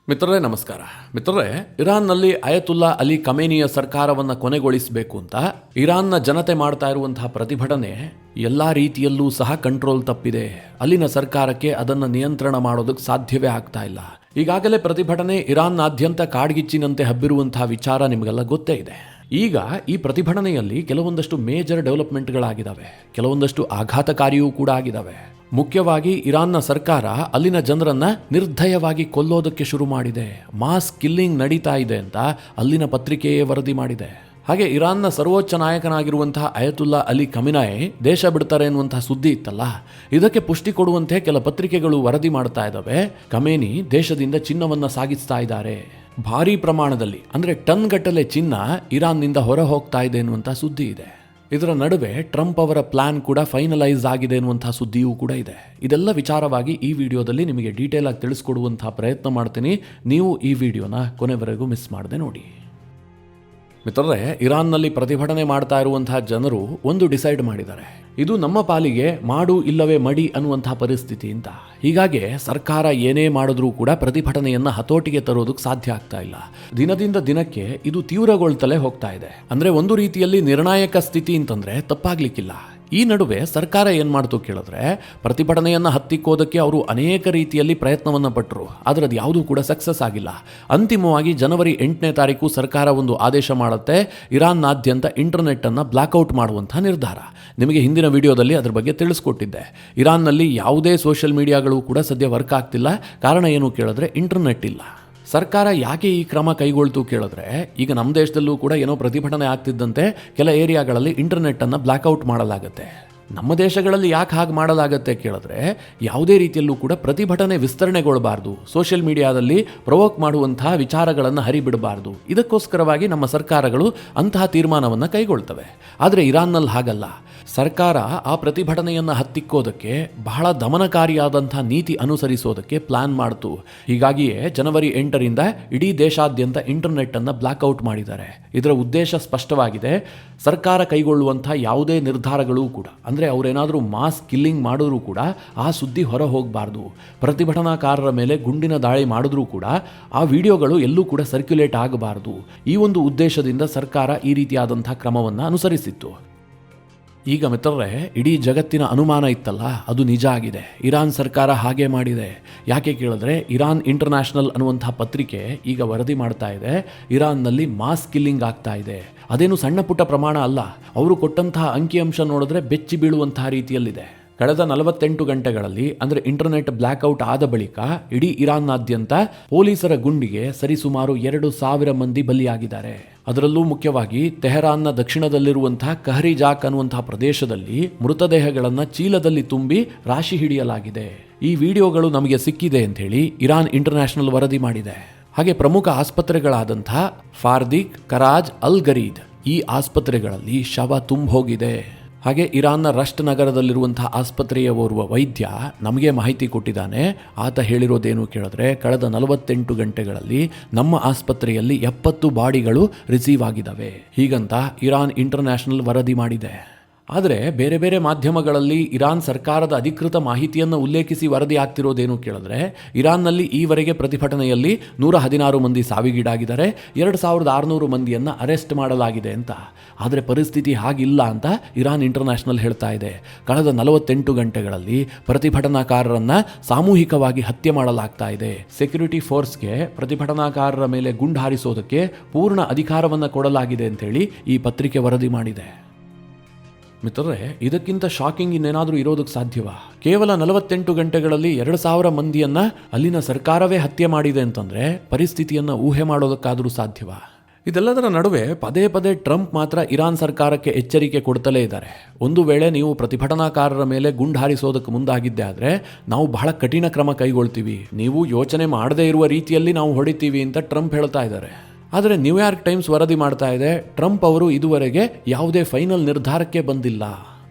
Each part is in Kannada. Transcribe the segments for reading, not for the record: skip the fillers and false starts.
ಮಿತ್ರರೇ ನಮಸ್ಕಾರ. ಮಿತ್ರರೇ, ಇರಾನ್ನಲ್ಲಿ ಅಯತುಲ್ಲಾ ಅಲಿ ಖಮೇನಿಯ ಸರ್ಕಾರವನ್ನು ಕೊನೆಗೊಳಿಸಬೇಕು ಅಂತ ಇರಾನ್ನ ಜನತೆ ಮಾಡ್ತಾ ಇರುವಂತಹ ಪ್ರತಿಭಟನೆ ಎಲ್ಲ ರೀತಿಯಲ್ಲೂ ಸಹ ಕಂಟ್ರೋಲ್ ತಪ್ಪಿದೆ. ಅಲ್ಲಿನ ಸರ್ಕಾರಕ್ಕೆ ಅದನ್ನು ನಿಯಂತ್ರಣ ಮಾಡೋದಕ್ಕೆ ಸಾಧ್ಯವೇ ಆಗ್ತಾ ಇಲ್ಲ. ಈಗಾಗಲೇ ಪ್ರತಿಭಟನೆ ಇರಾನ್ನಾದ್ಯಂತ ಕಾಡ್ಗಿಚ್ಚಿನಂತೆ ಹಬ್ಬಿರುವಂತಹ ವಿಚಾರ ನಿಮಗೆಲ್ಲ ಗೊತ್ತೇ ಇದೆ. ಈಗ ಈ ಪ್ರತಿಭಟನೆಯಲ್ಲಿ ಕೆಲವೊಂದಷ್ಟು ಮೇಜರ್ ಡೆವಲಪ್ಮೆಂಟ್ಗಳಾಗಿದ್ದಾವೆ, ಕೆಲವೊಂದಷ್ಟು ಆಘಾತಕಾರಿಯೂ ಕೂಡ ಆಗಿದ್ದಾವೆ. ಮುಖ್ಯವಾಗಿ ಇರಾನ್ನ ಸರ್ಕಾರ ಅಲ್ಲಿನ ಜನರನ್ನ ನಿರ್ದಯವಾಗಿ ಕೊಲ್ಲೋದಕ್ಕೆ ಶುರು ಮಾಡಿದೆ. ಮಾಸ್ ಕಿಲ್ಲಿಂಗ್ ನಡೀತಾ ಇದೆ ಅಂತ ಅಲ್ಲಿನ ಪತ್ರಿಕೆಯೇ ವರದಿ ಮಾಡಿದೆ. ಹಾಗೆ ಇರಾನ್ನ ಸರ್ವೋಚ್ಚ ನಾಯಕನಾಗಿರುವಂತಹ ಅಯತುಲ್ಲಾ ಅಲಿ ಖಮೇನಿ ದೇಶ ಬಿಡ್ತಾರೆ ಎನ್ನುವಂತಹ ಸುದ್ದಿ ಇತ್ತಲ್ಲ, ಇದಕ್ಕೆ ಪುಷ್ಟಿ ಕೊಡುವಂತೆ ಕೆಲ ಪತ್ರಿಕೆಗಳು ವರದಿ ಮಾಡ್ತಾ ಇದ್ದಾವೆ. ಖಮೇನಿ ದೇಶದಿಂದ ಚಿನ್ನವನ್ನ ಸಾಗಿಸ್ತಾ ಇದ್ದಾರೆ. ಭಾರೀ ಪ್ರಮಾಣದಲ್ಲಿ ಅಂದ್ರೆ ಟನ್ ಗಟ್ಟಲೆ ಚಿನ್ನ ಇರಾನ್ನಿಂದ ಹೊರ ಹೋಗ್ತಾ ಇದೆ ಎನ್ನುವಂಥ ಸುದ್ದಿ ಇದೆ. ಇದರ ನಡುವೆ ಟ್ರಂಪ್ ಅವರ ಪ್ಲಾನ್ ಕೂಡ ಫೈನಲೈಸ್ ಆಗಿದೆ ಎನ್ನುವಂತಹ ಸುದ್ದಿಯೂ ಕೂಡ ಇದೆ. ಇದೆಲ್ಲ ವಿಚಾರವಾಗಿ ಈ ವಿಡಿಯೋದಲ್ಲಿ ನಿಮಗೆ ಡೀಟೇಲ್ ಆಗಿ ತಿಳಿಸ್ಕೊಡುವಂತಹ ಪ್ರಯತ್ನ ಮಾಡ್ತೀನಿ. ನೀವು ಈ ವಿಡಿಯೋನ ಕೊನೆವರೆಗೂ ಮಿಸ್ ಮಾಡದೆ ನೋಡಿ. ಮಿತ್ರರೇ, ಇರಾನ್ನಲ್ಲಿ ಪ್ರತಿಭಟನೆ ಮಾಡ್ತಾ ಇರುವಂತಹ ಜನರು ಒಂದು ಡಿಸೈಡ್ ಮಾಡಿದ್ದಾರೆ, ಇದು ನಮ್ಮ ಪಾಲಿಗೆ ಮಾಡು ಇಲ್ಲವೇ ಮಡಿ ಅನ್ನುವಂತಹ ಪರಿಸ್ಥಿತಿ ಅಂತ. ಹೀಗಾಗಿ ಸರ್ಕಾರ ಏನೇ ಮಾಡಿದ್ರೂ ಕೂಡ ಪ್ರತಿಭಟನೆಯನ್ನ ಹತೋಟಿಗೆ ತರೋದಕ್ಕೆ ಸಾಧ್ಯ ಆಗ್ತಾ ಇಲ್ಲ. ದಿನದಿಂದ ದಿನಕ್ಕೆ ಇದು ತೀವ್ರಗೊಳ್ತಲೇ ಹೋಗ್ತಾ ಇದೆ. ಅಂದ್ರೆ ಒಂದು ರೀತಿಯಲ್ಲಿ ನಿರ್ಣಾಯಕ ಸ್ಥಿತಿ ಅಂತಂದ್ರೆ ತಪ್ಪಾಗ್ಲಿಕ್ಕಿಲ್ಲ. ಈ ನಡುವೆ ಸರ್ಕಾರ ಏನ್ ಮಾಡ್ತು ಕೇಳಿದ್ರೆ, ಪ್ರತಿಭಟನೆಯನ್ನ ಹತ್ತಿಕ್ಕೋದಕ್ಕೆ ಅವರು ಅನೇಕ ರೀತಿಯಲ್ಲಿ ಪ್ರಯತ್ನವನ್ನ ಪಟ್ಟರು, ಆದ್ರೆ ಅದು ಯಾವುದೂ ಕೂಡ ಸಕ್ಸಸ್ ಆಗಿಲ್ಲ. ಅಂತಿಮವಾಗಿ ಜನವರಿ 8ನೇ ತಾರೀಕು ಸರ್ಕಾರ ಒಂದು ಆದೇಶ ಮಾಡುತ್ತೆ, ಇರಾನ್ನಾದ್ಯಂತ ಇಂಟರ್ನೆಟ್ ಅನ್ನ ಬ್ಲಾಕ್ಔಟ್ ಮಾಡುವಂತಹ ನಿರ್ಧಾರ. ನಿಮಗೆ ಹಿಂದಿನ ವಿಡಿಯೋದಲ್ಲಿ ಅದ್ರ ಬಗ್ಗೆ ತಿಳಿಸ್ಕೊಟ್ಟಿದ್ದೆ. ಇರಾನ್ನಲ್ಲಿ ಯಾವುದೇ ಸೋಷಿಯಲ್ ಮೀಡಿಯಾಗಳು ಕೂಡ ಸದ್ಯ ವರ್ಕ್ ಆಗ್ತಿಲ್ಲ. ಕಾರಣ ಏನು ಕೇಳಿದ್ರೆ ಇಂಟರ್ನೆಟ್ ಇಲ್ಲ. ಸರ್ಕಾರ ಯಾಕೆ ಈ ಕ್ರಮ ಕೈಗೊಳ್ತು ಕೇಳಿದ್ರೆ, ಈಗ ನಮ್ಮ ದೇಶದಲ್ಲೂ ಕೂಡ ಏನೋ ಪ್ರತಿಭಟನೆ ಆಗ್ತಿದ್ದಂತೆ ಕೆಲ ಏರಿಯಾಗಳಲ್ಲಿ ಇಂಟರ್ನೆಟ್ ಅನ್ನು ಬ್ಲಾಕ್ಔಟ್ ಮಾಡಲಾಗುತ್ತೆ. ನಮ್ಮ ದೇಶಗಳಲ್ಲಿ ಯಾಕೆ ಹಾಗೆ ಮಾಡಲಾಗುತ್ತೆ ಕೇಳಿದ್ರೆ, ಯಾವುದೇ ರೀತಿಯಲ್ಲೂ ಕೂಡ ಪ್ರತಿಭಟನೆ ವಿಸ್ತರಣೆಗೊಳ್ಳಬಾರ್ದು, ಸೋಷಿಯಲ್ ಮೀಡಿಯಾದಲ್ಲಿ ಪ್ರವೋಕ್ ಮಾಡುವಂತಹ ವಿಚಾರಗಳನ್ನು ಹರಿಬಿಡಬಾರ್ದು. ಇದಕ್ಕೋಸ್ಕರವಾಗಿ ನಮ್ಮ ಸರ್ಕಾರಗಳು ಅಂತಹ ತೀರ್ಮಾನವನ್ನು ಕೈಗೊಳ್ತವೆ. ಆದರೆ ಇರಾನ್ನಲ್ಲಿ ಹಾಗಲ್ಲ. ಸರ್ಕಾರ ಆ ಪ್ರತಿಭಟನೆಯನ್ನು ಹತ್ತಿಕ್ಕೋದಕ್ಕೆ ಬಹಳ ದಮನಕಾರಿಯಾದಂತಹ ನೀತಿ ಅನುಸರಿಸೋದಕ್ಕೆ ಪ್ಲಾನ್ ಮಾಡ್ತು. ಹೀಗಾಗಿಯೇ ಜನವರಿ 8ರಿಂದ ಇಡೀ ದೇಶಾದ್ಯಂತ ಇಂಟರ್ನೆಟ್ ಅನ್ನು ಬ್ಲಾಕ್ಔಟ್ ಮಾಡಿದ್ದಾರೆ. ಇದರ ಉದ್ದೇಶ ಸ್ಪಷ್ಟವಾಗಿದೆ. ಸರ್ಕಾರ ಕೈಗೊಳ್ಳುವಂತಹ ಯಾವುದೇ ನಿರ್ಧಾರಗಳು ಕೂಡ, ಅಂದರೆ ಅವರೇನಾದರೂ ಮಾಸ್ ಕಿಲ್ಲಿಂಗ್ ಮಾಡಿದ್ರೂ ಕೂಡ ಆ ಸುದ್ದಿ ಹೊರ ಹೋಗಬಾರ್ದು. ಪ್ರತಿಭಟನಾಕಾರರ ಮೇಲೆ ಗುಂಡಿನ ದಾಳಿ ಮಾಡಿದ್ರೂ ಕೂಡ ಆ ವಿಡಿಯೋಗಳು ಎಲ್ಲೂ ಕೂಡ ಸರ್ಕ್ಯುಲೇಟ್ ಆಗಬಾರ್ದು. ಈ ಒಂದು ಉದ್ದೇಶದಿಂದ ಸರ್ಕಾರ ಈ ರೀತಿಯಾದಂತಹ ಕ್ರಮವನ್ನು ಅನುಸರಿಸಿತ್ತು. ಈಗ ಮಿತ್ರರೇ, ಇಡೀ ಜಗತ್ತಿನ ಅನುಮಾನ ಇತ್ತಲ್ಲ, ಅದು ನಿಜ ಆಗಿದೆ. ಇರಾನ್ ಸರ್ಕಾರ ಹಾಗೆ ಮಾಡಿದೆ. ಯಾಕೆ ಕೇಳಿದ್ರೆ, ಇರಾನ್ ಇಂಟರ್ನ್ಯಾಷನಲ್ ಅನ್ನುವಂತಹ ಪತ್ರಿಕೆ ಈಗ ವರದಿ ಮಾಡ್ತಾ ಇದೆ, ಇರಾನ್ನಲ್ಲಿ ಮಾಸ್ ಕಿಲ್ಲಿಂಗ್ ಆಗ್ತಾ ಇದೆ. ಅದೇನು ಸಣ್ಣ ಪುಟ್ಟ ಪ್ರಮಾಣ ಅಲ್ಲ. ಅವರು ಕೊಟ್ಟಂತಹ ಅಂಕಿಅಂಶ ನೋಡಿದ್ರೆ ಬೆಚ್ಚಿ ಬೀಳುವಂತಹ ರೀತಿಯಲ್ಲಿದೆ. ಕಳೆದ 48 ಗಂಟೆಗಳಲ್ಲಿ ಅಂದರೆ ಇಂಟರ್ನೆಟ್ ಬ್ಲಾಕ್ಔಟ್ ಆದ ಬಳಿಕ ಇಡೀ ಇರಾನ್ನಾದ್ಯಂತ ಪೊಲೀಸರ ಗುಂಡಿಗೆ ಸರಿಸುಮಾರು 2,000 ಮಂದಿ ಬಲಿಯಾಗಿದ್ದಾರೆ. ಅದರಲ್ಲೂ ಮುಖ್ಯವಾಗಿ ತೆಹರಾನ್ನ ದಕ್ಷಿಣದಲ್ಲಿರುವಂತಹ ಕಹರಿಜಾಕ್ ಅನ್ನುವಂತಹ ಪ್ರದೇಶದಲ್ಲಿ ಮೃತದೇಹಗಳನ್ನು ಚೀಲದಲ್ಲಿ ತುಂಬಿ ರಾಶಿ ಹಿಡಿಯಲಾಗಿದೆ. ಈ ವಿಡಿಯೋಗಳು ನಮಗೆ ಸಿಕ್ಕಿದೆ ಅಂತ ಹೇಳಿ ಇರಾನ್ ಇಂಟರ್ನ್ಯಾಷನಲ್ ವರದಿ ಮಾಡಿದೆ. ಹಾಗೆ ಪ್ರಮುಖ ಆಸ್ಪತ್ರೆಗಳಾದಂತಹ ಫಾರ್ದಿಕ್, ಕರಾಜ್, ಅಲ್ ಗರೀದ್ ಈ ಆಸ್ಪತ್ರೆಗಳಲ್ಲಿ ಶವ ಹೋಗಿದೆ. ಹಾಗೆ ಇರಾನ್ನ ರಷ್ಟ್ ನಗರದಲ್ಲಿರುವಂತಹ ಆಸ್ಪತ್ರೆಯ ಓರ್ವ ವೈದ್ಯ ನಮಗೆ ಮಾಹಿತಿ ಕೊಟ್ಟಿದ್ದಾನೆ. ಆತ ಹೇಳಿರೋದೇನು ಕೇಳಿದ್ರೆ, ಕಳೆದ 48 ಗಂಟೆಗಳಲ್ಲಿ ನಮ್ಮ ಆಸ್ಪತ್ರೆಯಲ್ಲಿ 70 ಬಾಡಿಗಳು ರಿಸೀವ್ ಆಗಿದ್ದಾವೆ ಹೀಗಂತ ಇರಾನ್ ಇಂಟರ್ನ್ಯಾಷನಲ್ ವರದಿ ಮಾಡಿದೆ. ಆದರೆ ಬೇರೆ ಬೇರೆ ಮಾಧ್ಯಮಗಳಲ್ಲಿ ಇರಾನ್ ಸರ್ಕಾರದ ಅಧಿಕೃತ ಮಾಹಿತಿಯನ್ನು ಉಲ್ಲೇಖಿಸಿ ವರದಿ ಆಗ್ತಿರೋದೇನು ಕೇಳಿದ್ರೆ, ಇರಾನ್ನಲ್ಲಿ ಈವರೆಗೆ ಪ್ರತಿಭಟನೆಯಲ್ಲಿ 116 ಮಂದಿ ಸಾವಿಗೀಡಾಗಿದ್ದಾರೆ, 2,600 ಮಂದಿಯನ್ನು ಅರೆಸ್ಟ್ ಮಾಡಲಾಗಿದೆ ಅಂತ. ಆದರೆ ಪರಿಸ್ಥಿತಿ ಹಾಗಿಲ್ಲ ಅಂತ ಇರಾನ್ ಇಂಟರ್ನ್ಯಾಷನಲ್ ಹೇಳ್ತಾ ಇದೆ. ಕಳೆದ 48 ಗಂಟೆಗಳಲ್ಲಿ ಪ್ರತಿಭಟನಾಕಾರರನ್ನ ಸಾಮೂಹಿಕವಾಗಿ ಹತ್ಯೆ ಮಾಡಲಾಗ್ತಾ ಇದೆ. ಸೆಕ್ಯೂರಿಟಿ ಫೋರ್ಸ್ಗೆ ಪ್ರತಿಭಟನಾಕಾರರ ಮೇಲೆ ಗುಂಡು ಹಾರಿಸೋದಕ್ಕೆ ಪೂರ್ಣ ಅಧಿಕಾರವನ್ನು ಕೊಡಲಾಗಿದೆ ಅಂತೇಳಿ ಈ ಪತ್ರಿಕೆ ವರದಿ ಮಾಡಿದೆ. ಮಿತ್ರರೇ, ಇದಕ್ಕಿಂತ ಶಾಕಿಂಗ್ ಇನ್ನೇನಾದರೂ ಇರೋದಕ್ಕೆ ಸಾಧ್ಯವಾ? ಕೇವಲ 48 ಗಂಟೆಗಳಲ್ಲಿ 2,000 ಮಂದಿಯನ್ನ ಅಲ್ಲಿನ ಸರ್ಕಾರವೇ ಹತ್ಯೆ ಮಾಡಿದೆ ಅಂತಂದ್ರೆ ಪರಿಸ್ಥಿತಿಯನ್ನ ಊಹೆ ಮಾಡೋದಕ್ಕಾದರೂ ಸಾಧ್ಯವಾ? ಇದೆಲ್ಲದರ ನಡುವೆ ಪದೇ ಪದೇ ಟ್ರಂಪ್ ಮಾತ್ರ ಇರಾನ್ ಸರ್ಕಾರಕ್ಕೆ ಎಚ್ಚರಿಕೆ ಕೊಡ್ತಲೇ ಇದ್ದಾರೆ. ಒಂದು ವೇಳೆ ನೀವು ಪ್ರತಿಭಟನಾಕಾರರ ಮೇಲೆ ಗುಂಡು ಹಾರಿಸೋದಕ್ಕೆ ಮುಂದಾಗಿದ್ದೆ ಆದರೆ ನಾವು ಬಹಳ ಕಠಿಣ ಕ್ರಮ ಕೈಗೊಳ್ತೀವಿ, ನೀವು ಯೋಚನೆ ಮಾಡದೇ ಇರುವ ರೀತಿಯಲ್ಲಿ ನಾವು ಹೊಡಿತೀವಿ ಅಂತ ಟ್ರಂಪ್ ಹೇಳ್ತಾ ಇದ್ದಾರೆ. ಆದರೆ ನ್ಯೂಯಾರ್ಕ್ ಟೈಮ್ಸ್ ವರದಿ ಮಾಡ್ತಾ ಇದೆ, ಟ್ರಂಪ್ ಅವರು ಇದುವರೆಗೆ ಯಾವುದೇ ಫೈನಲ್ ನಿರ್ಧಾರಕ್ಕೆ ಬಂದಿಲ್ಲ.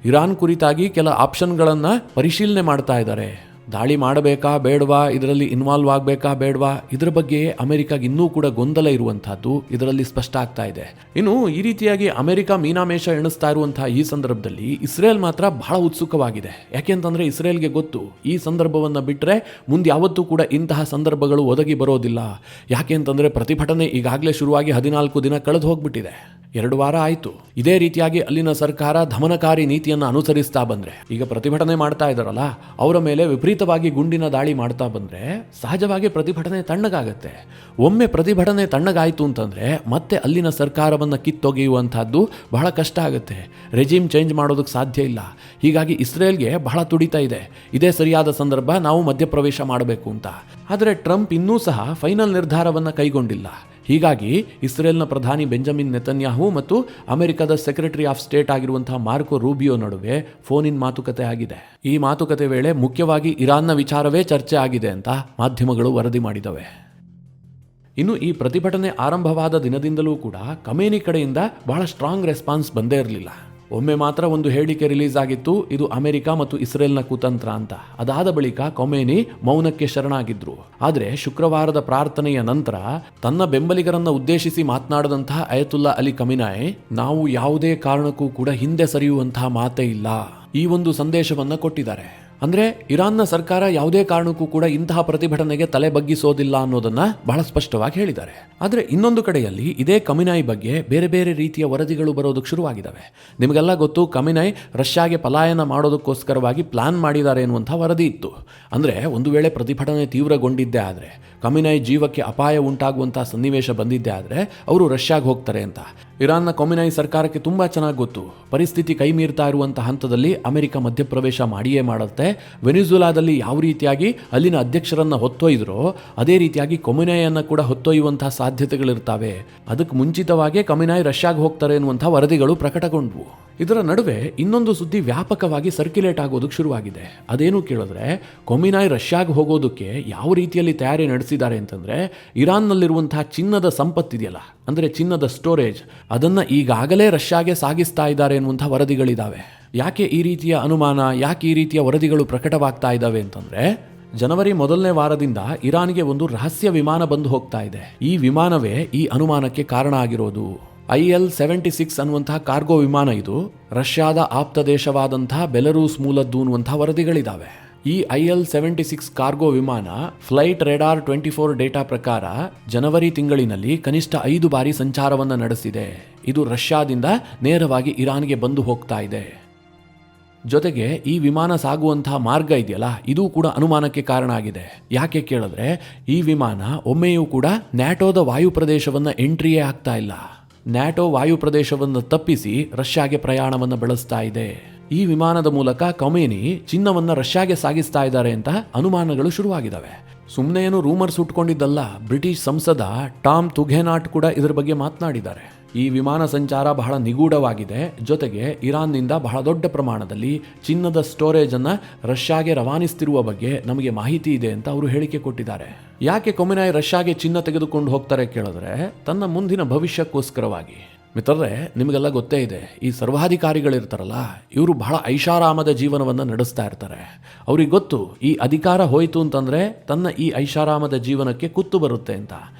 ಇರಾನ್ ಕುರಿತಾಗಿ ಕೆಲ ಆಪ್ಷನ್ಗಳನ್ನು ಪರಿಶೀಲನೆ ಮಾಡ್ತಾ ಇದ್ದಾರೆ. ದಾಳಿ ಮಾಡಬೇಕಾ ಬೇಡವಾ, ಇದರಲ್ಲಿ ಇನ್ವಾಲ್ವ್ ಆಗಬೇಕಾ ಬೇಡವಾ, ಇದರ ಬಗ್ಗೆ ಅಮೆರಿಕಾಗೆ ಇನ್ನೂ ಕೂಡ ಗೊಂದಲ ಇರುವಂತಹದ್ದು ಇದರಲ್ಲಿ ಸ್ಪಷ್ಟ ಆಗ್ತಾ ಇದೆ. ಇನ್ನು ಈ ರೀತಿಯಾಗಿ ಅಮೆರಿಕ ಮೀನಾಮೇಷ ಎಣಿಸ್ತಾ ಇರುವಂತಹ ಈ ಸಂದರ್ಭದಲ್ಲಿ ಇಸ್ರೇಲ್ ಮಾತ್ರ ಬಹಳ ಉತ್ಸುಕವಾಗಿದೆ. ಯಾಕೆಂತಂದ್ರೆ ಇಸ್ರೇಲ್ಗೆ ಗೊತ್ತು, ಈ ಸಂದರ್ಭವನ್ನು ಬಿಟ್ಟರೆ ಮುಂದೆ ಯಾವತ್ತೂ ಕೂಡ ಇಂತಹ ಸಂದರ್ಭಗಳು ಒದಗಿ ಬರೋದಿಲ್ಲ. ಯಾಕೆಂತಂದ್ರೆ ಪ್ರತಿಭಟನೆ ಈಗಾಗಲೇ ಶುರುವಾಗಿ 14 ದಿನ ಕಳೆದು ಹೋಗ್ಬಿಟ್ಟಿದೆ, 2 ವಾರ ಆಯಿತು. ಇದೇ ರೀತಿಯಾಗಿ ಅಲ್ಲಿನ ಸರ್ಕಾರ ದಮನಕಾರಿ ನೀತಿಯನ್ನು ಅನುಸರಿಸ್ತಾ ಬಂದ್ರೆ, ಈಗ ಪ್ರತಿಭಟನೆ ಮಾಡ್ತಾ ಇದ್ದಾರಲ್ಲ ಅವರ ಮೇಲೆ ವಿಪರೀತವಾಗಿ ಗುಂಡಿನ ದಾಳಿ ಮಾಡ್ತಾ ಬಂದ್ರೆ ಸಹಜವಾಗಿ ಪ್ರತಿಭಟನೆ ತಣ್ಣಗಾಗತ್ತೆ. ಒಮ್ಮೆ ಪ್ರತಿಭಟನೆ ತಣ್ಣಗಾಯಿತು ಅಂತಂದ್ರೆ ಮತ್ತೆ ಅಲ್ಲಿನ ಸರ್ಕಾರವನ್ನು ಕಿತ್ತೊಗೆಯುವಂತಹದ್ದು ಬಹಳ ಕಷ್ಟ ಆಗುತ್ತೆ. ರೆಜಿಮ್ ಚೇಂಜ್ ಮಾಡೋದಕ್ಕೆ ಸಾಧ್ಯ ಇಲ್ಲ. ಹೀಗಾಗಿ ಇಸ್ರೇಲ್ಗೆ ಬಹಳ ತುಡಿತಾ ಇದೆ, ಇದೇ ಸರಿಯಾದ ಸಂದರ್ಭ, ನಾವು ಮಧ್ಯಪ್ರವೇಶ ಮಾಡಬೇಕು ಅಂತ. ಆದರೆ ಟ್ರಂಪ್ ಇನ್ನೂ ಸಹ ಫೈನಲ್ ನಿರ್ಧಾರವನ್ನು ಕೈಗೊಂಡಿಲ್ಲ. ಹೀಗಾಗಿ ಇಸ್ರೇಲ್ನ ಪ್ರಧಾನಿ ಬೆಂಜಮಿನ್ ನೆತನ್ಯಾಹು ಮತ್ತು ಅಮೆರಿಕದ ಸೆಕ್ರೆಟರಿ ಆಫ್ ಸ್ಟೇಟ್ ಆಗಿರುವಂತಹ ಮಾರ್ಕೊ ರೂಬಿಯೋ ನಡುವೆ ಫೋನ್ ಮಾತುಕತೆ ಆಗಿದೆ. ಈ ಮಾತುಕತೆ ವೇಳೆ ಮುಖ್ಯವಾಗಿ ಇರಾನ್ನ ವಿಚಾರವೇ ಚರ್ಚೆ ಆಗಿದೆ ಅಂತ ಮಾಧ್ಯಮಗಳು ವರದಿ ಮಾಡಿದವೆ. ಇನ್ನು ಈ ಪ್ರತಿಭಟನೆ ಆರಂಭವಾದ ದಿನದಿಂದಲೂ ಕೂಡ ಖಮೇನಿ ಕಡೆಯಿಂದ ಬಹಳ ಸ್ಟ್ರಾಂಗ್ ರೆಸ್ಪಾನ್ಸ್ ಬಂದೇ ಇರಲಿಲ್ಲ. ಒಮ್ಮೆ ಮಾತ್ರ ಒಂದು ಹೇಳಿಕೆ ರಿಲೀಸ್ ಆಗಿತ್ತು, ಇದು ಅಮೆರಿಕ ಮತ್ತು ಇಸ್ರೇಲ್ನ ಕುತಂತ್ರ ಅಂತ. ಅದಾದ ಬಳಿಕ ಖಮೇನಿ ಮೌನಕ್ಕೆ ಶರಣಾಗಿದ್ರು. ಆದರೆ ಶುಕ್ರವಾರದ ಪ್ರಾರ್ಥನೆಯ ನಂತರ ತನ್ನ ಬೆಂಬಲಿಗರನ್ನ ಉದ್ದೇಶಿಸಿ ಮಾತನಾಡಿದಂತಹ ಅಯತುಲ್ಲಾ ಅಲಿ ಖಮೇನಿ, ನಾವು ಯಾವುದೇ ಕಾರಣಕ್ಕೂ ಕೂಡ ಹಿಂದೆ ಸರಿಯುವಂತಹ ಮಾತೇ ಇಲ್ಲ, ಈ ಒಂದು ಸಂದೇಶವನ್ನ ಕೊಟ್ಟಿದ್ದಾರೆ. ಅಂದ್ರೆ ಇರಾನ್ನ ಸರ್ಕಾರ ಯಾವುದೇ ಕಾರಣಕ್ಕೂ ಕೂಡ ಇಂತಹ ಪ್ರತಿಭಟನೆಗೆ ತಲೆ ಬಗ್ಗಿಸೋದಿಲ್ಲ ಅನ್ನೋದನ್ನ ಬಹಳ ಸ್ಪಷ್ಟವಾಗಿ ಹೇಳಿದ್ದಾರೆ. ಆದರೆ ಇನ್ನೊಂದು ಕಡೆಯಲ್ಲಿ ಇದೇ ಖಮೇನಿ ಬಗ್ಗೆ ಬೇರೆ ಬೇರೆ ರೀತಿಯ ವರದಿಗಳು ಬರೋದಕ್ಕೆ ಶುರುವಾಗಿದ್ದಾವೆ. ನಿಮಗೆಲ್ಲ ಗೊತ್ತು, ಖಮೇನಿ ರಷ್ಯಾಗೆ ಪಲಾಯನ ಮಾಡೋದಕ್ಕೋಸ್ಕರವಾಗಿ ಪ್ಲಾನ್ ಮಾಡಿದ್ದಾರೆ ಎನ್ನುವಂಥ ವರದಿ ಇತ್ತು. ಅಂದರೆ ಒಂದು ವೇಳೆ ಪ್ರತಿಭಟನೆ ತೀವ್ರಗೊಂಡಿದ್ದೇ ಆದರೆ, ಖಮೇನಿ ಜೀವಕ್ಕೆ ಅಪಾಯ ಉಂಟಾಗುವಂತಹ ಸನ್ನಿವೇಶ ಬಂದಿದ್ದೇ ಆದರೆ ಅವರು ರಷ್ಯಾಗೆ ಹೋಗ್ತಾರೆ ಅಂತ. ಇರಾನ್ನ ಖಮೇನಿ ಸರ್ಕಾರಕ್ಕೆ ತುಂಬಾ ಚೆನ್ನಾಗಿ ಗೊತ್ತು, ಪರಿಸ್ಥಿತಿ ಕೈ ಮೀರ್ತಾ ಇರುವಂತಹ ಹಂತದಲ್ಲಿ ಅಮೆರಿಕ ಮಧ್ಯಪ್ರವೇಶ ಮಾಡಿಯೇ ಮಾಡುತ್ತೆ. ವೆನಿಜುಲಾದಲ್ಲಿ ಯಾವ ರೀತಿಯಾಗಿ ಅಲ್ಲಿನ ಅಧ್ಯಕ್ಷರನ್ನ ಹೊತ್ತೊಯ್ದರೋ ಅದೇ ರೀತಿಯಾಗಿ ಖಮೇನಿಯನ್ನು ಕೂಡ ಹೊತ್ತೊಯ್ಯುವಂತಹ ಸಾಧ್ಯತೆಗಳಿರ್ತಾವೆ. ಅದಕ್ಕೆ ಮುಂಚಿತವಾಗಿ ಖಮೇನಿ ರಷ್ಯಾಗೆ ಹೋಗ್ತಾರೆ ಎನ್ನುವಂತಹ ವರದಿಗಳು ಪ್ರಕಟಗೊಂಡ್ವು. ಇದರ ನಡುವೆ ಇನ್ನೊಂದು ಸುದ್ದಿ ವ್ಯಾಪಕವಾಗಿ ಸರ್ಕ್ಯುಲೇಟ್ ಆಗೋದಕ್ಕೆ ಶುರುವಾಗಿದೆ. ಅದೇನು ಕೇಳಿದ್ರೆ, ಖಮೇನಿ ರಷ್ಯಾಗೆ ಹೋಗೋದಕ್ಕೆ ಯಾವ ರೀತಿಯಲ್ಲಿ ತಯಾರಿ ನಡೆಸಿದ್ದಾರೆ ಅಂತಂದ್ರೆ, ಇರಾನ್ನಲ್ಲಿರುವಂತಹ ಚಿನ್ನದ ಸಂಪತ್ತಿದೆಯಲ್ಲ, ಅಂದರೆ ಚಿನ್ನದ ಸ್ಟೋರೇಜ್, ಅದನ್ನ ಈಗಾಗಲೇ ರಷ್ಯಾಗೆ ಸಾಗಿಸ್ತಾ ಇದ್ದಾರೆ ಎನ್ನುವಂಥ ವರದಿಗಳಿದ್ದಾವೆ. ಯಾಕೆ ಈ ರೀತಿಯ ಅನುಮಾನ, ಯಾಕೆ ಈ ರೀತಿಯ ವರದಿಗಳು ಪ್ರಕಟವಾಗ್ತಾ ಇದ್ದಾವೆ ಅಂತಂದ್ರೆ, ಜನವರಿ 1ನೇ ವಾರದಿಂದ ಇರಾನ್ಗೆ ಒಂದು ರಹಸ್ಯ ವಿಮಾನ ಬಂದು ಹೋಗ್ತಾ ಇದೆ. ಈ ವಿಮಾನವೇ ಈ ಅನುಮಾನಕ್ಕೆ ಕಾರಣ ಆಗಿರೋದು. IL-76 ಅನ್ನುವಂತಹ ಕಾರ್ಗೋ ವಿಮಾನ ಇದು ರಷ್ಯಾದ ಆಪ್ತ ದೇಶವಾದಂತಹ ಬೆಲರೂಸ್ ಮೂಲದ್ದು ಅನ್ನುವಂತಹ ವರದಿಗಳಿದ್ದಾವೆ. ಈ IL-76 ಕಾರ್ಗೋ ವಿಮಾನ ಫ್ಲೈಟ್ ರೇಡಾರ್ 24 ಡೇಟಾ ಪ್ರಕಾರ ಜನವರಿ ತಿಂಗಳಿನಲ್ಲಿ ಕನಿಷ್ಠ 5 ಬಾರಿ ಸಂಚಾರವನ್ನು ನಡೆಸಿದೆ. ಇದು ರಷ್ಯಾದಿಂದ ನೇರವಾಗಿ ಇರಾನ್ಗೆ ಬಂದು ಹೋಗ್ತಾ ಇದೆ. ಜೊತೆಗೆ ಈ ವಿಮಾನ ಸಾಗುವಂತಹ ಮಾರ್ಗ ಇದೆಯಲ್ಲ, ಇದು ಕೂಡ ಅನುಮಾನಕ್ಕೆ ಕಾರಣ ಆಗಿದೆ. ಯಾಕೆ ಕೇಳಿದ್ರೆ, ಈ ವಿಮಾನ ಒಮ್ಮೆಯೂ ಕೂಡ ನ್ಯಾಟೋದ ವಾಯು ಪ್ರದೇಶವನ್ನು ಎಂಟ್ರಿಯೇ ಆಗ್ತಾ ಇಲ್ಲ. ನ್ಯಾಟೋ ವಾಯು ಪ್ರದೇಶವನ್ನು ತಪ್ಪಿಸಿ ರಷ್ಯಾಗೆ ಪ್ರಯಾಣವನ್ನು ಬೆಳೆಸ್ತಾ ಇದೆ. ಈ ವಿಮಾನದ ಮೂಲಕ ಖಮೇನಿ ಚಿನ್ನವನ್ನು ರಷ್ಯಾಗೆ ಸಾಗಿಸ್ತಾ ಇದ್ದಾರೆ ಅಂತ ಅನುಮಾನಗಳು ಶುರುವಾಗಿದ್ದಾವೆ. ಸುಮ್ಮನೆ ಏನು ರೂಮರ್ಸ್ ಉಟ್ಕೊಂಡಿದ್ದಲ್ಲ, ಬ್ರಿಟಿಷ್ ಸಂಸದ ಟಾಮ್ ತುಘೆನಾಟ್ ಕೂಡ ಇದರ ಬಗ್ಗೆ ಮಾತನಾಡಿದ್ದಾರೆ. ಈ ವಿಮಾನ ಸಂಚಾರ ಬಹಳ ನಿಗೂಢವಾಗಿದೆ. ಜೊತೆಗೆ ಇರಾನ್ನಿಂದ ಬಹಳ ದೊಡ್ಡ ಪ್ರಮಾಣದಲ್ಲಿ ಚಿನ್ನದ ಸ್ಟೋರೇಜ್ ಅನ್ನ ರಷ್ಯಾಗೆ ರವಾನಿಸ್ತಿರುವ ಬಗ್ಗೆ ನಮಗೆ ಮಾಹಿತಿ ಇದೆ ಅಂತ ಅವರು ಹೇಳಿಕೆ ಕೊಟ್ಟಿದ್ದಾರೆ. ಯಾಕೆ ಖಮೇನಿ ರಷ್ಯಾಗೆ ಚಿನ್ನ ತೆಗೆದುಕೊಂಡು ಹೋಗ್ತಾರೆ ಕೇಳಿದ್ರೆ, ತನ್ನ ಮುಂದಿನ ಭವಿಷ್ಯಕ್ಕೋಸ್ಕರವಾಗಿ. ಮಿತ್ರರೇ, ನಿಮಗೆಲ್ಲ ಗೊತ್ತೇ ಇದೆ, ಈ ಸರ್ವಾಧಿಕಾರಿಗಳಿರ್ತಾರಲ್ಲ, ಇವರು ಬಹಳ ಐಷಾರಾಮದ ಜೀವನವನ್ನು ನಡೆಸ್ತಾ ಇರ್ತಾರೆ. ಅವ್ರಿಗೆ ಗೊತ್ತು, ಈ ಅಧಿಕಾರ ಹೋಯಿತು ಅಂತಂದರೆ ತನ್ನ ಈ ಐಷಾರಾಮದ ಜೀವನಕ್ಕೆ ಕುತ್ತು ಬರುತ್ತೆ ಅಂತ.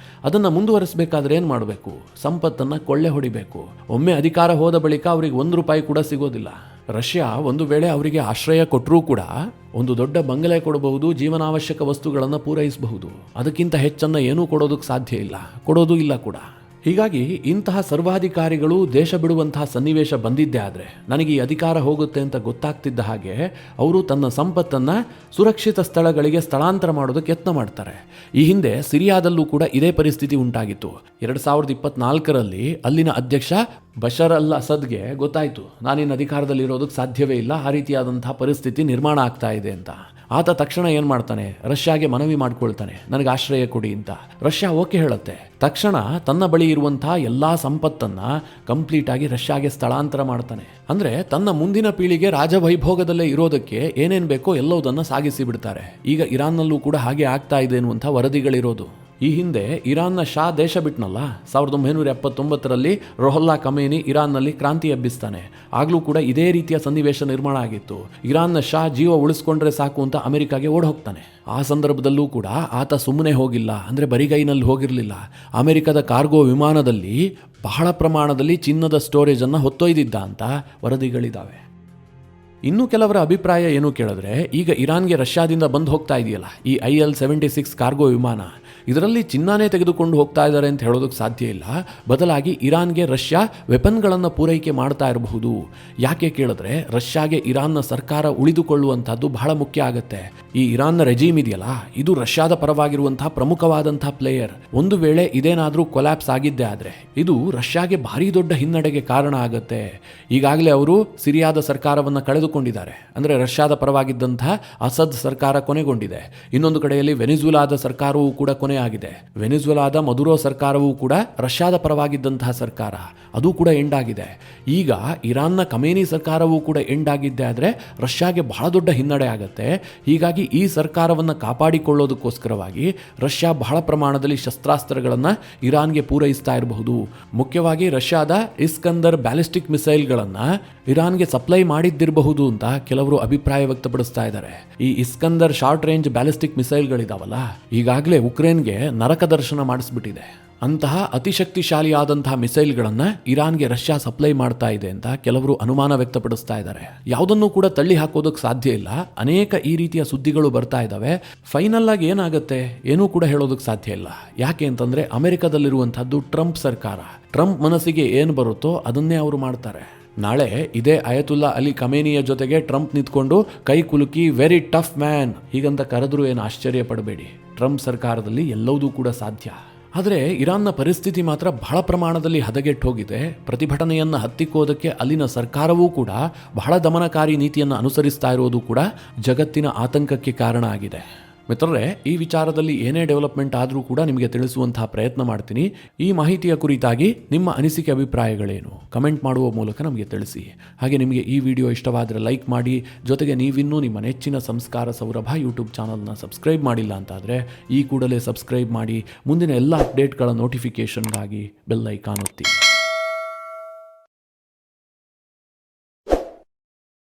ಅದನ್ನು ಮುಂದುವರಿಸಬೇಕಾದ್ರೆ ಏನು ಮಾಡಬೇಕು? ಸಂಪತ್ತನ್ನು ಕೊಳ್ಳೆ ಹೊಡಿಬೇಕು. ಒಮ್ಮೆ ಅಧಿಕಾರ ಹೋದ ಬಳಿಕ ಅವ್ರಿಗೆ 1 ರೂಪಾಯಿ ಕೂಡ ಸಿಗೋದಿಲ್ಲ. ರಷ್ಯಾ ಒಂದು ವೇಳೆ ಅವರಿಗೆ ಆಶ್ರಯ ಕೊಟ್ಟರೂ ಕೂಡ ಒಂದು ದೊಡ್ಡ ಬಂಗಲೆ ಕೊಡಬಹುದು, ಜೀವನಾವಶ್ಯಕ ವಸ್ತುಗಳನ್ನು ಪೂರೈಸಬಹುದು. ಅದಕ್ಕಿಂತ ಹೆಚ್ಚನ್ನು ಏನೂ ಕೊಡೋದಕ್ಕೆ ಸಾಧ್ಯ ಇಲ್ಲ, ಕೊಡೋದು ಇಲ್ಲ ಕೂಡ. ಹೀಗಾಗಿ ಇಂತಹ ಸರ್ವಾಧಿಕಾರಿಗಳು ದೇಶ ಬಿಡುವಂತಹ ಸನ್ನಿವೇಶ ಬಂದಿದ್ದೇ ಆದರೆ, ನನಗೆ ಈ ಅಧಿಕಾರ ಹೋಗುತ್ತೆ ಅಂತ ಗೊತ್ತಾಗ್ತಿದ್ದ ಹಾಗೆ ಅವರು ತನ್ನ ಸಂಪತ್ತನ್ನು ಸುರಕ್ಷಿತ ಸ್ಥಳಗಳಿಗೆ ಸ್ಥಳಾಂತರ ಮಾಡೋದಕ್ಕೆ ಯತ್ನ ಮಾಡ್ತಾರೆ. ಈ ಹಿಂದೆ ಸಿರಿಯಾದಲ್ಲೂ ಕೂಡ ಇದೇ ಪರಿಸ್ಥಿತಿ ಉಂಟಾಗಿತ್ತು. 2024ರಲ್ಲಿ ಅಲ್ಲಿನ ಅಧ್ಯಕ್ಷ ಬಶರ್ ಅಲ್ ಅಸದ್ಗೆ ಗೊತ್ತಾಯಿತು, ನಾನಿನ್ನು ಅಧಿಕಾರದಲ್ಲಿ ಇರೋದಕ್ಕೆ ಸಾಧ್ಯವೇ ಇಲ್ಲ, ಆ ರೀತಿಯಾದಂತಹ ಪರಿಸ್ಥಿತಿ ನಿರ್ಮಾಣ ಆಗ್ತಾ ಇದೆ ಅಂತ. ಆತ ತಕ್ಷಣ ಏನು ಮಾಡ್ತಾನೆ, ರಷ್ಯಾಗೆ ಮನವಿ ಮಾಡ್ಕೊಳ್ತಾನೆ, ನನಗೆ ಆಶ್ರಯ ಕೊಡಿ ಅಂತ. ರಷ್ಯಾ ಓಕೆ ಹೇಳುತ್ತೆ. ತಕ್ಷಣ ತನ್ನ ಬಳಿ ಇರುವಂತಹ ಎಲ್ಲಾ ಸಂಪತ್ತನ್ನ ಕಂಪ್ಲೀಟ್ ಆಗಿ ರಷ್ಯಾಗೆ ಸ್ಥಳಾಂತರ ಮಾಡ್ತಾನೆ. ಅಂದ್ರೆ ತನ್ನ ಮುಂದಿನ ಪೀಳಿಗೆ ರಾಜವೈಭೋಗದಲ್ಲೇ ಇರೋದಕ್ಕೆ ಏನೇನ್ ಬೇಕೋ ಎಲ್ಲವುದನ್ನ ಸಾಗಿಸಿ ಬಿಡ್ತಾರೆ. ಈಗ ಇರಾನ್ನಲ್ಲೂ ಕೂಡ ಹಾಗೆ ಆಗ್ತಾ ಇದೆ ಎನ್ನುವಂಥ ವರದಿಗಳಿರೋದು. ಈ ಹಿಂದೆ ಇರಾನ್ನ ಶಾ ದೇಶ ಬಿಟ್ನಲ್ಲ, 1979ರಲ್ಲಿ ರೋಹಲ್ಲಾ ಖಮೇನಿ ಇರಾನ್ನಲ್ಲಿ ಕ್ರಾಂತಿ ಎಬ್ಬಿಸ್ತಾನೆ. ಆಗ್ಲೂ ಕೂಡ ಇದೇ ರೀತಿಯ ಸನ್ನಿವೇಶ ನಿರ್ಮಾಣ ಆಗಿತ್ತು. ಇರಾನ್ನ ಶಾ ಜೀವ ಉಳಿಸ್ಕೊಂಡ್ರೆ ಸಾಕು ಅಂತ ಅಮೆರಿಕಾಗೆ ಓಡ್ ಹೋಗ್ತಾನೆ. ಆ ಸಂದರ್ಭದಲ್ಲೂ ಕೂಡ ಆತ ಸುಮ್ಮನೆ ಹೋಗಿಲ್ಲ, ಅಂದರೆ ಬರಿಗೈನಲ್ಲಿ ಹೋಗಿರಲಿಲ್ಲ. ಅಮೆರಿಕದ ಕಾರ್ಗೋ ವಿಮಾನದಲ್ಲಿ ಬಹಳ ಪ್ರಮಾಣದಲ್ಲಿ ಚಿನ್ನದ ಸ್ಟೋರೇಜನ್ನು ಹೊತ್ತೊಯ್ದಿದ್ದ ಅಂತ ವರದಿಗಳಿದ್ದಾವೆ. ಇನ್ನು ಕೆಲವರ ಅಭಿಪ್ರಾಯ ಏನು ಕೇಳಿದ್ರೆ, ಈಗ ಇರಾನ್ಗೆ ರಷ್ಯಾದಿಂದ ಬಂದು ಹೋಗ್ತಾ ಇದೆಯಲ್ಲ ಈ IL-76 ಕಾರ್ಗೋ ವಿಮಾನ, ಇದರಲ್ಲಿ ಚಿನ್ನನೇ ತೆಗೆದುಕೊಂಡು ಹೋಗ್ತಾ ಇದ್ದಾರೆ ಅಂತ ಹೇಳೋದಕ್ಕೆ ಸಾಧ್ಯ ಇಲ್ಲ. ಬದಲಾಗಿ ಇರಾನ್ಗೆ ರಷ್ಯಾ ವೆಪನ್ಗಳನ್ನು ಪೂರೈಕೆ ಮಾಡ್ತಾ ಇರಬಹುದು. ಯಾಕೆ ಕೇಳಿದ್ರೆ, ರಷ್ಯಾಗೆ ಇರಾನ್ನ ಸರ್ಕಾರ ಉಳಿದುಕೊಳ್ಳುವಂಥದ್ದು ಬಹಳ ಮುಖ್ಯ ಆಗುತ್ತೆ. ಈ ಇರಾನ್ನ ರೆಜೀಮ್ ಇದೆಯಲ್ಲ, ಇದು ರಷ್ಯಾದ ಪರವಾಗಿರುವಂತಹ ಪ್ರಮುಖವಾದಂತಹ ಪ್ಲೇಯರ್. ಒಂದು ವೇಳೆ ಇದೇನಾದರೂ ಕೊಲ್ಯಾಪ್ಸ್ ಆಗಿದ್ದೇ ಆದರೆ ಇದು ರಷ್ಯಾಗೆ ಭಾರಿ ದೊಡ್ಡ ಹಿನ್ನಡೆಗೆ ಕಾರಣ ಆಗುತ್ತೆ. ಈಗಾಗಲೇ ಅವರು ಸಿರಿಯಾದ ಸರ್ಕಾರವನ್ನು ಕಳೆದುಕೊಂಡಿದ್ದಾರೆ, ಅಂದರೆ ರಷ್ಯಾದ ಪರವಾಗಿದ್ದಂತಹ ಅಸದ್ ಸರ್ಕಾರ ಕೊನೆಗೊಂಡಿದೆ. ಇನ್ನೊಂದು ಕಡೆಯಲ್ಲಿ ವೆನಿಜುಲಾದ ಸರ್ಕಾರವೂ ಕೂಡ ಆಗಿದೆ. ವೆನಿಜುಲಾದ ಮದುರೋ ಸರ್ಕಾರವೂ ಕೂಡ ರಷ್ಯಾದ ಪರವಾಗಿದ್ದಂತಹ ಸರ್ಕಾರ, ಅದು ಕೂಡ ಎಂಡ್ ಆಗಿದೆ. ಈಗ ಇರಾನ್ನ ಖಮೇನಿ ಸರ್ಕಾರವೂ ಕೂಡ ಎಂಡ್ ಆಗಿದ್ದೆ ಆದರೆ ರಷ್ಯಾಗೆ ಬಹಳ ದೊಡ್ಡ ಹಿನ್ನಡೆ ಆಗುತ್ತೆ. ಹೀಗಾಗಿ ಈ ಸರ್ಕಾರವನ್ನು ಕಾಪಾಡಿಕೊಳ್ಳೋದಕ್ಕೋಸ್ಕರವಾಗಿ ರಷ್ಯಾ ಬಹಳ ಪ್ರಮಾಣದಲ್ಲಿ ಶಸ್ತ್ರಾಸ್ತ್ರಗಳನ್ನು ಇರಾನ್ಗೆ ಪೂರೈಸ್ತಾ ಇರಬಹುದು. ಮುಖ್ಯವಾಗಿ ರಷ್ಯಾದ ಇಸ್ಕಂದರ್ ಬ್ಯಾಲಿಸ್ಟಿಕ್ ಮಿಸೈಲ್ಗಳನ್ನು ಇರಾನ್ಗೆ ಸಪ್ಲೈ ಮಾಡಿದ್ದಿರಬಹುದು ಅಂತ ಕೆಲವರು ಅಭಿಪ್ರಾಯ ವ್ಯಕ್ತಪಡಿಸ್ತಾ ಇದ್ದಾರೆ. ಈ ಇಸ್ಕಂದರ್ ಶಾರ್ಟ್ ರೇಂಜ್ ಬ್ಯಾಲಿಸ್ಟಿಕ್ ಮಿಸೈಲ್ಗಳಿದಾವಲ್ಲ, ಈಗಾಗಲೇ ಉಕ್ರೇನ್ಗೆ ನರಕ ದರ್ಶನ ಮಾಡಿಸ್ಬಿಟ್ಟಿದೆ. ಅಂತಹ ಅತಿಶಕ್ತಿಶಾಲಿಯಾದಂತಹ ಮಿಸೈಲ್ಗಳನ್ನು ಇರಾನ್ಗೆ ರಷ್ಯಾ ಸಪ್ಲೈ ಮಾಡ್ತಾ ಇದೆ ಅಂತ ಕೆಲವರು ಅನುಮಾನ ವ್ಯಕ್ತಪಡಿಸ್ತಾ ಇದ್ದಾರೆ. ಯಾವುದನ್ನು ಕೂಡ ತಳ್ಳಿ ಹಾಕೋದಕ್ಕೆ ಸಾಧ್ಯ ಇಲ್ಲ. ಅನೇಕ ಈ ರೀತಿಯ ಸುದ್ದಿಗಳು ಬರ್ತಾ ಇದ್ದಾವೆ. ಫೈನಲ್ ಆಗಿ ಏನಾಗುತ್ತೆ ಏನೂ ಕೂಡ ಹೇಳೋದಕ್ಕೆ ಸಾಧ್ಯ ಇಲ್ಲ. ಯಾಕೆ ಅಂತಂದ್ರೆ ಅಮೆರಿಕದಲ್ಲಿರುವಂತಹದ್ದು ಟ್ರಂಪ್ ಸರ್ಕಾರ. ಟ್ರಂಪ್ ಮನಸ್ಸಿಗೆ ಏನು ಬರುತ್ತೋ ಅದನ್ನೇ ಅವರು ಮಾಡ್ತಾರೆ. ನಾಳೆ ಇದೇ ಅಯತುಲ್ಲಾ ಅಲಿ ಖಮೇನಿಯ ಜೊತೆಗೆ ಟ್ರಂಪ್ ನಿಂತ್ಕೊಂಡು ಕೈ ಕುಲುಕಿ ವೆರಿ ಟಫ್ ಮ್ಯಾನ್ ಹೀಗಂತ ಕರೆದ್ರೂ ಏನು ಆಶ್ಚರ್ಯ ಪಡಬೇಡಿ. ಟ್ರಂಪ್ ಸರ್ಕಾರದಲ್ಲಿ ಎಲ್ಲವೂ ಕೂಡ ಸಾಧ್ಯ. ಆದರೆ ಇರಾನ್ನ ಪರಿಸ್ಥಿತಿ ಮಾತ್ರ ಬಹಳ ಪ್ರಮಾಣದಲ್ಲಿ ಹದಗೆಟ್ಟು ಹೋಗಿದೆ. ಪ್ರತಿಭಟನೆಯನ್ನು ಹತ್ತಿಕ್ಕೋದಕ್ಕೆ ಅಲ್ಲಿನ ಸರ್ಕಾರವೂ ಕೂಡ ಬಹಳ ದಮನಕಾರಿ ನೀತಿಯನ್ನು ಅನುಸರಿಸ್ತಾ ಇರೋದು ಕೂಡ ಜಗತ್ತಿನ ಆತಂಕಕ್ಕೆ ಕಾರಣ ಆಗಿದೆ. ಮಿತ್ರರೇ, ಈ ವಿಚಾರದಲ್ಲಿ ಏನೇ ಡೆವಲಪ್ಮೆಂಟ್ ಆದರೂ ಕೂಡ ನಿಮಗೆ ತಿಳಿಸುವಂತಹ ಪ್ರಯತ್ನ ಮಾಡ್ತೀನಿ. ಈ ಮಾಹಿತಿಯ ಕುರಿತಾಗಿ ನಿಮ್ಮ ಅನಿಸಿಕೆ ಅಭಿಪ್ರಾಯಗಳೇನು ಕಮೆಂಟ್ ಮಾಡುವ ಮೂಲಕ ನಮಗೆ ತಿಳಿಸಿ. ಹಾಗೆ ನಿಮಗೆ ಈ ವಿಡಿಯೋ ಇಷ್ಟವಾದರೆ ಲೈಕ್ ಮಾಡಿ. ಜೊತೆಗೆ ನೀವಿನ್ನೂ ನಿಮ್ಮ ನೆಚ್ಚಿನ ಸಂಸ್ಕಾರ ಸೌರಭ ಯೂಟ್ಯೂಬ್ ಚಾನಲ್ನ ಸಬ್ಸ್ಕ್ರೈಬ್ ಮಾಡಿಲ್ಲ ಅಂತಾದರೆ ಈ ಕೂಡಲೇ ಸಬ್ಸ್ಕ್ರೈಬ್ ಮಾಡಿ. ಮುಂದಿನ ಎಲ್ಲ ಅಪ್ಡೇಟ್ಗಳ ನೋಟಿಫಿಕೇಷನ್ಗಾಗಿ ಬೆಲ್ ಐಕಾನ್ ಒತ್ತಿ.